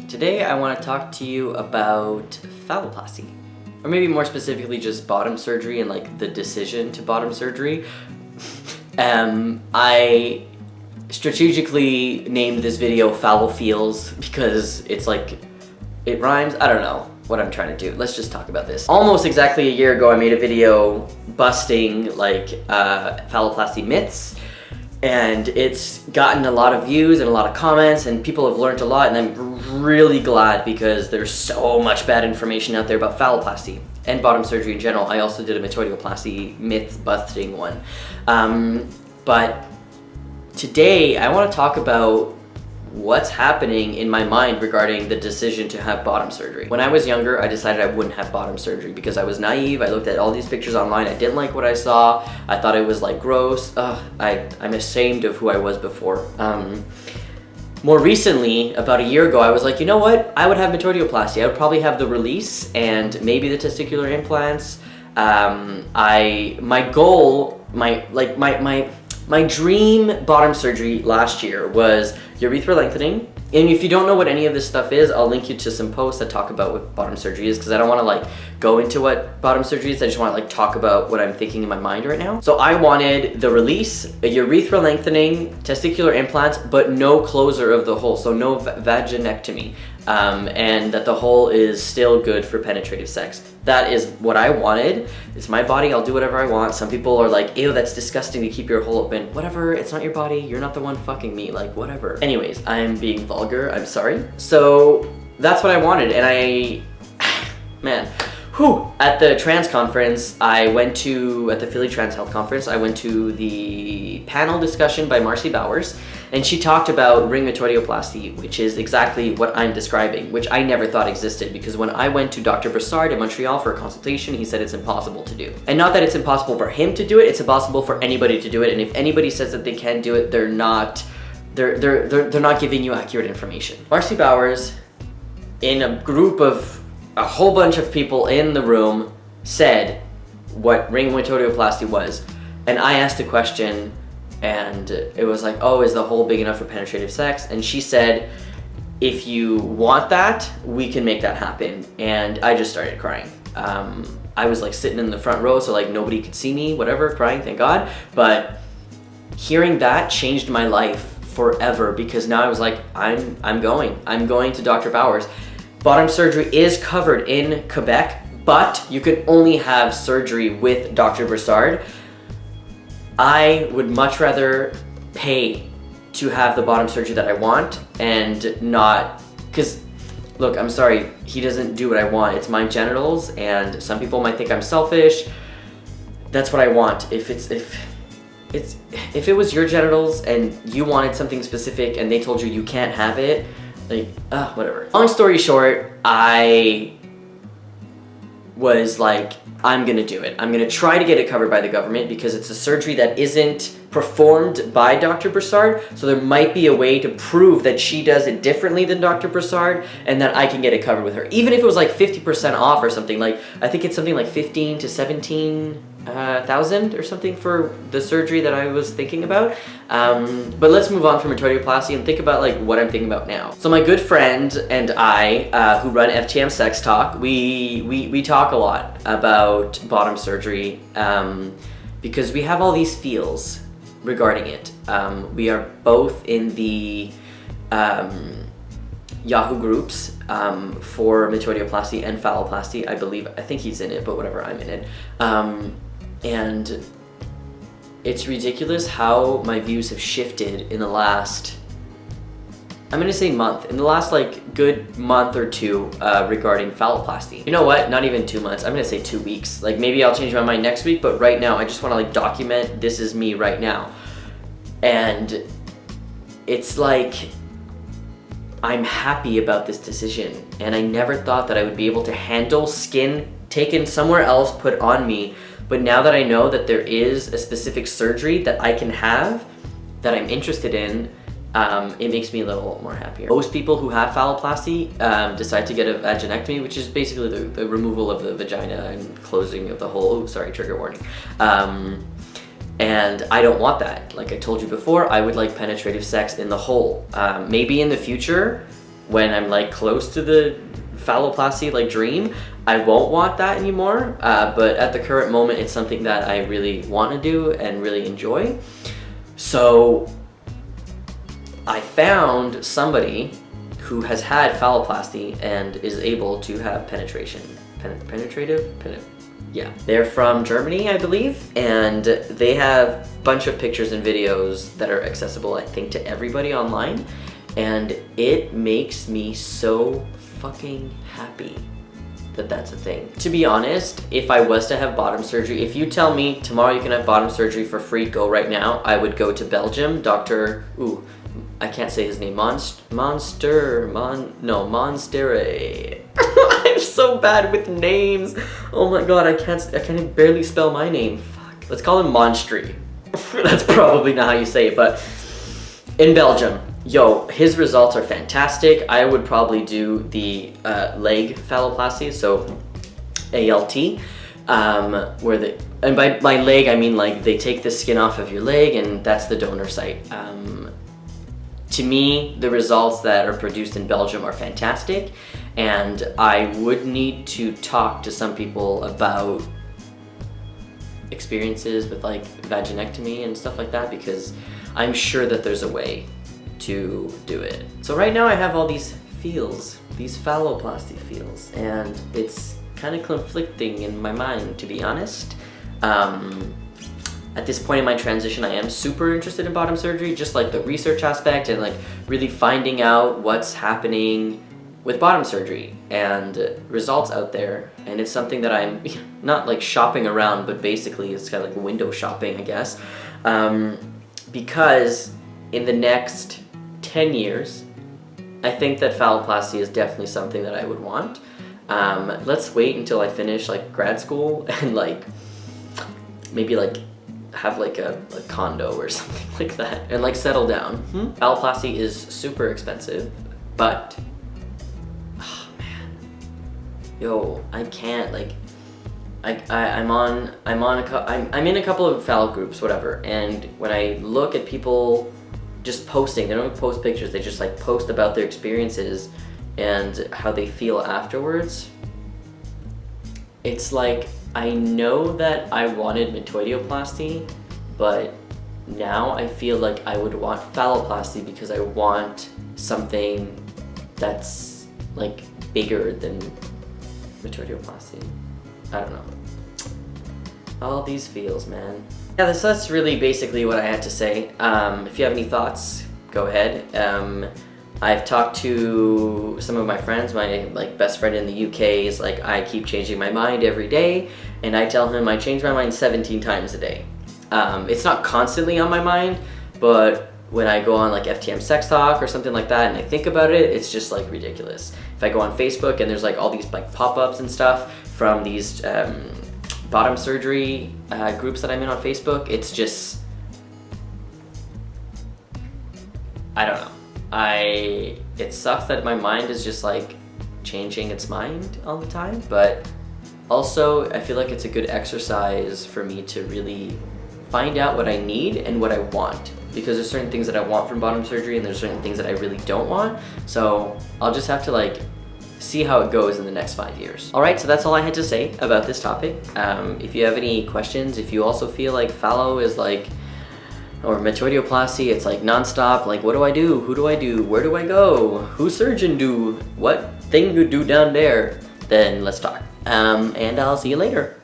Today I want to talk to you about phalloplasty, or maybe more specifically just bottom surgery and like the decision to bottom surgery. I strategically named this video Phallo Feels because it's like, it rhymes. I don't know what I'm trying to do. Let's just talk about this. Almost exactly a year ago I made a video busting like phalloplasty myths. And it's gotten a lot of views and a lot of comments, and people have learned a lot, and I'm really glad because there's so much bad information out there about phalloplasty and bottom surgery in general. I also did a Metoidioplasty Myths busting one. But today I want to talk about what's happening in my mind regarding the decision to have bottom surgery. When I was younger, I decided I wouldn't have bottom surgery because I was naive. I looked at all these pictures online. I didn't like what I saw. I thought it was like gross. I'm ashamed of who I was before. More recently, about a year ago, I was like, you know what? I would have metoidioplasty. I would probably have the release and maybe the testicular implants. My dream bottom surgery last year was urethra lengthening. And if you don't know what any of this stuff is, I'll link you to some posts that talk about what bottom surgery is, because I don't want to like go into what bottom surgery is. I just want to like talk about what I'm thinking in my mind right now. So I wanted the release, a urethra lengthening, testicular implants, but no closure of the hole, so no vaginectomy. And that the hole is still good for penetrative sex. That is what I wanted. It's my body, I'll do whatever I want. Some people are like, ew, that's disgusting to keep your hole open. Whatever, it's not your body, you're not the one fucking me, like whatever. Anyways, I'm being vulgar, I'm sorry. So that's what I wanted, and man, at the trans conference, at the Philly Trans Health Conference, I went to the panel discussion by Marcy Bowers, and she talked about ring metoidioplasty, which is exactly what I'm describing, which I never thought existed, because when I went to Dr. Broussard in Montreal for a consultation, he said it's impossible to do. And not that it's impossible for him to do it, it's impossible for anybody to do it, and if anybody says that they can do it, they're not giving you accurate information. Marcy Bowers, in a group of a whole bunch of people in the room, said what ring metoidioplasty was, and I asked a question, and it was like, oh, is the hole big enough for penetrative sex? And she said, if you want that, we can make that happen. And I just started crying. I was like sitting in the front row, so like nobody could see me, whatever, crying, thank God. But hearing that changed my life forever, because now I was like, I'm going to Dr. Bowers. Bottom surgery is covered in Quebec, but you can only have surgery with Dr. Broussard. I would much rather pay to have the bottom surgery that I want and not, because look, I'm sorry, he doesn't do what I want. It's my genitals, and some people might think I'm selfish. That's what I want. If it was your genitals and you wanted something specific and they told you you can't have it, like, whatever. Long story short, I was like, I'm gonna do it. I'm gonna try to get it covered by the government because it's a surgery that isn't performed by Dr. Broussard, so there might be a way to prove that she does it differently than Dr. Broussard and that I can get it covered with her. Even if it was like 50% off or something, like, I think it's something like 15 to 17,000 or something for the surgery that I was thinking about. But let's move on from metoidioplasty and think about like what I'm thinking about now. So my good friend and I, who run FTM Sex Talk, we talk a lot about bottom surgery because we have all these feels regarding it. We are both in the Yahoo groups for metoidioplasty and phalloplasty, I think he's in it, but whatever, I'm in it. And it's ridiculous how my views have shifted in the last, I'm gonna say month, in the last like good month or two regarding phalloplasty. You know what, not even 2 months, I'm gonna say 2 weeks. Like maybe I'll change my mind next week, but right now I just wanna like document this is me right now. And it's like, I'm happy about this decision, and I never thought that I would be able to handle skin taken somewhere else, put on me. But now that I know that there is a specific surgery that I can have, that I'm interested in, it makes me a little more happier. Most people who have phalloplasty decide to get a vaginectomy, which is basically the removal of the vagina and closing of the hole. Oh, sorry, trigger warning. And I don't want that. Like I told you before, I would like penetrative sex in the hole. Maybe in the future, when I'm like close to the phalloplasty like dream, I won't want that anymore. But at the current moment, it's something that I really want to do and really enjoy. So I found somebody who has had phalloplasty and is able to have penetration. Yeah. They're from Germany, I believe, and they have a bunch of pictures and videos that are accessible, I think, to everybody online, and it makes me so fucking happy that that's a thing. To be honest, if I was to have bottom surgery, if you tell me tomorrow you can have bottom surgery for free, go right now, I would go to Belgium. I can't say his name. Monster. I'm so bad with names. Oh my god, I can barely spell my name. Fuck. Let's call him Monstri. That's probably not how you say it, but in Belgium. Yo, his results are fantastic. I would probably do the leg phalloplasty, so ALT, and by leg I mean like they take the skin off of your leg and that's the donor site. To me, the results that are produced in Belgium are fantastic, and I would need to talk to some people about experiences with like vaginectomy and stuff like that, because I'm sure that there's a way to do it. So right now I have all these feels, these phalloplasty feels, and it's kind of conflicting in my mind, to be honest. At this point in my transition, I am super interested in bottom surgery, just like the research aspect and like really finding out what's happening with bottom surgery and results out there. And it's something that I'm not like shopping around, but basically it's kind of like window shopping, I guess. Because in the next 10 years, I think that phalloplasty is definitely something that I would want. Let's wait until I finish like grad school and like maybe like have like a condo or something like that and like settle down. Phalloplasty is super expensive, but oh man, yo, I can't like I'm in a couple of phallo groups, whatever, and when I look at people just posting, they don't post pictures, they just like post about their experiences and how they feel afterwards. It's like, I know that I wanted metoidioplasty, but now I feel like I would want phalloplasty because I want something that's like bigger than metoidioplasty. I don't know. All these feels, man. Yeah, that's really basically what I had to say. If you have any thoughts, go ahead. I've talked to some of my friends. My best friend in the UK is like, I keep changing my mind every day, and I tell him I change my mind 17 times a day. It's not constantly on my mind, but when I go on like FTM Sex Talk or something like that and I think about it, it's just like ridiculous. If I go on Facebook and there's like all these like pop-ups and stuff from these bottom surgery groups that I'm in on Facebook, it's just, I don't know. It sucks that my mind is just like changing its mind all the time, but also I feel like it's a good exercise for me to really find out what I need and what I want, because there's certain things that I want from bottom surgery and there's certain things that I really don't want. So I'll just have to like see how it goes in the next 5 years. All right, so that's all I had to say about this topic. If you have any questions, if you also feel like phallo is like, or metoidioplasty, it's like nonstop, like what do I do? Who do I do? Where do I go? Who surgeon do? What thing to do down there? Then let's talk. And I'll see you later.